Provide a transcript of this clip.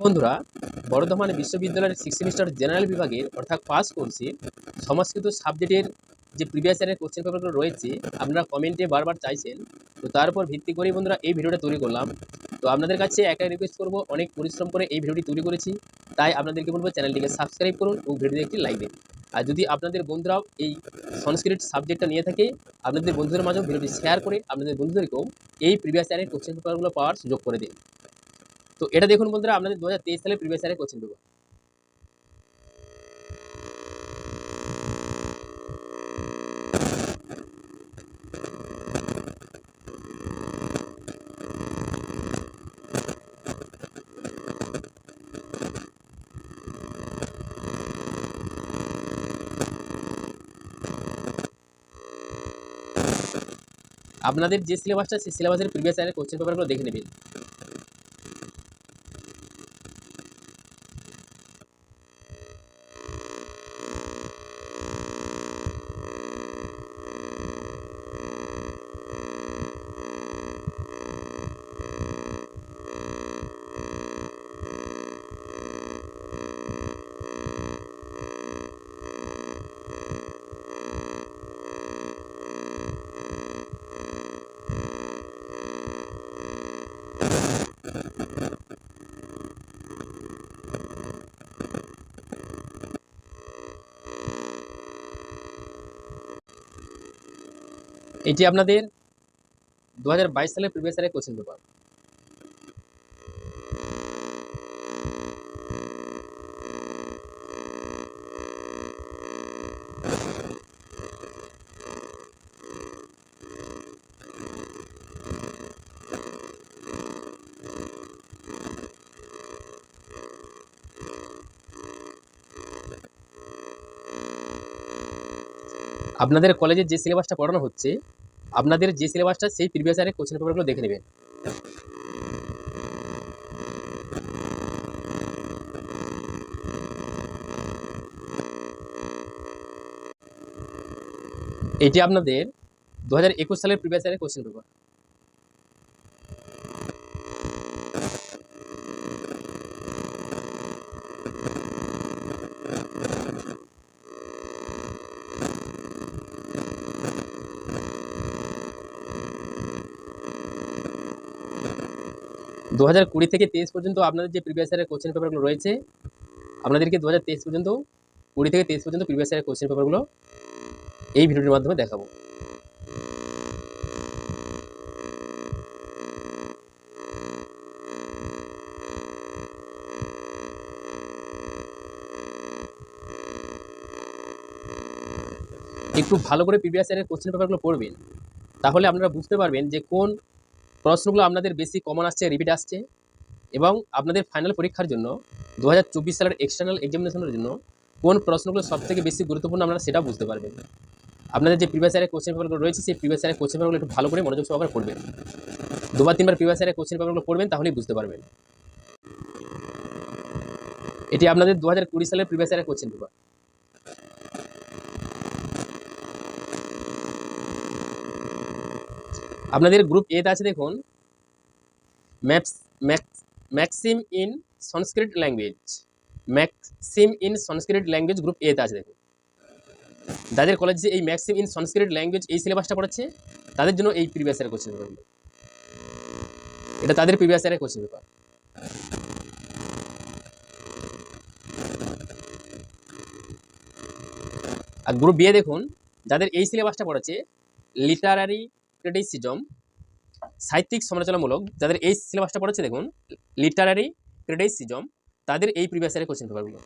বন্ধুরা, বর্ধমান বিশ্ববিদ্যালয়ের six semester general বিভাগের অর্থাৎ পাস কোর্সের সংস্কৃত সাবজেক্টের যে প্রিভিয়াস ইয়ারের কোশ্চেন পেপারগুলো রয়েছে, আপনারা কমেন্টে বারবার চাইছেন। তো তার উপর ভিত্তি করেই বন্ধুরা এই ভিডিওটা তৈরি করলাম। তো আপনাদের কাছে একটাই রিকোয়েস্ট করবো, অনেক পরিশ্রম করে এই ভিডিওটি তৈরি করেছি, তাই আপনাদেরকে বলবো চ্যানেলটিকে সাবস্ক্রাইব করুন এবং ভিডিওতে একটি লাইক দিন। আর যদি আপনাদের বন্ধুরাও এই সংস্কৃত সাবজেক্টটা নিয়ে থাকে, আপনাদের বন্ধুদের মাঝেও ভিডিওটি শেয়ার করে আপনাদের বন্ধুদেরকেও এই প্রিভিয়াস ইয়ারের কোশ্চেন পেপারগুলো পাওয়ার সুযোগ করে দিন। তো এটা দেখুন বন্ধুরা, আপনাদের 2023 সালের প্রিভিয়াস ইয়ারের কোশ্চেন পেপার। আপনাদের যে সিলেবাসটা, সেই সিলেবাসের প্রিভিয়াস ইয়ারের কোশ্চেন পেপারগুলো দেখে নেবেন। এটি আপনাদের 2022 সালের প্রিভিয়াস ইয়ারের কোশ্চেন পেপার। আপনাদের কলেজে যে সিলেবাসটা পড়ানো হচ্ছে, আপনাদের যে সিলেবাসটা, সেই প্রিভিয়াস ইয়ারের কোশ্চেন পেপারগুলো দেখে নেবেন। এটি আপনাদের 2021 সালের প্রিভিয়াস ইয়ারের কোশ্চেন পেপার। দু হাজার কুড়ি থেকে 23 পর্যন্ত আপনাদের যে প্রিভিয়াস ইয়ারের কোশ্চেন পেপারগুলো রয়েছে, আপনাদেরকে 2023 পর্যন্ত, 20 থেকে 23 পর্যন্ত প্রিভিয়াস ইয়ারের কোশ্চেন পেপারগুলো এই ভিডিওটির মাধ্যমে দেখাবো। একটু ভালো করে প্রিভিয়াস ইয়ারের কোশ্চেন পেপারগুলো পড়বেন, তাহলে আপনারা বুঝতে পারবেন যে কোন প্রশ্নগুলো আপনাদের বেশি কমন আসছে, রিপিট আসছে, এবং আপনাদের ফাইনাল পরীক্ষার জন্য 2024 সালের এক্সটার্নাল এক্সামিনেশনের জন্য কোন প্রশ্নগুলো সবথেকে বেশি গুরুত্বপূর্ণ, আপনারা সেটা বুঝতে পারবেন। আপনাদের যে প্রিভিয়াস ইয়ারের কোশ্চেন পেপারগুলো রয়েছে, সেই প্রিভিয়াস ইয়ারের কোশ্চেন পেপারগুলো একটু ভালো করে মনোযোগ সহকারে পড়বেন। দুবার তিনবার প্রিভিয়াস ইয়ারের কোশ্চেন পেপারগুলো পড়বেন, তাহলেই বুঝতে পারবেন। এটি আপনাদের 2020 সালের প্রিভিয়াস ইয়ারের কোশ্চেন পেপার। আপনাদের গ্রুপ এতে আছে দেখুন, Maxim in Sanskrit language. Maxim in Sanskrit language group এতে আছে দেখুন। যাদের কলেজে এই ম্যাক্সিম ইন সংস্কৃত ল্যাঙ্গুয়েজ এই সিলেবাসটা পড়াচ্ছে, তাদের জন্য এই প্রিভিয়াস ইয়ারের কোশ্চেন পেপারগুলো, এটা তাদের প্রিভিয়াস ইয়ারের কোশ্চেন পেপার। আর গ্রুপ বি দেখুন, যাদের এই সিলেবাসটা পড়াচ্ছে, লিটারারি ক্রিটিসিজম, সাহিত্যিক সমালোচনামূলক, যাদের এই সিলেবাসটা পড়াচ্ছে দেখুন, লিটারারি ক্রিটিসিজম, তাদের এই প্রিভিয়াস ইয়ারের কোশ্চেন পেপারগুলো।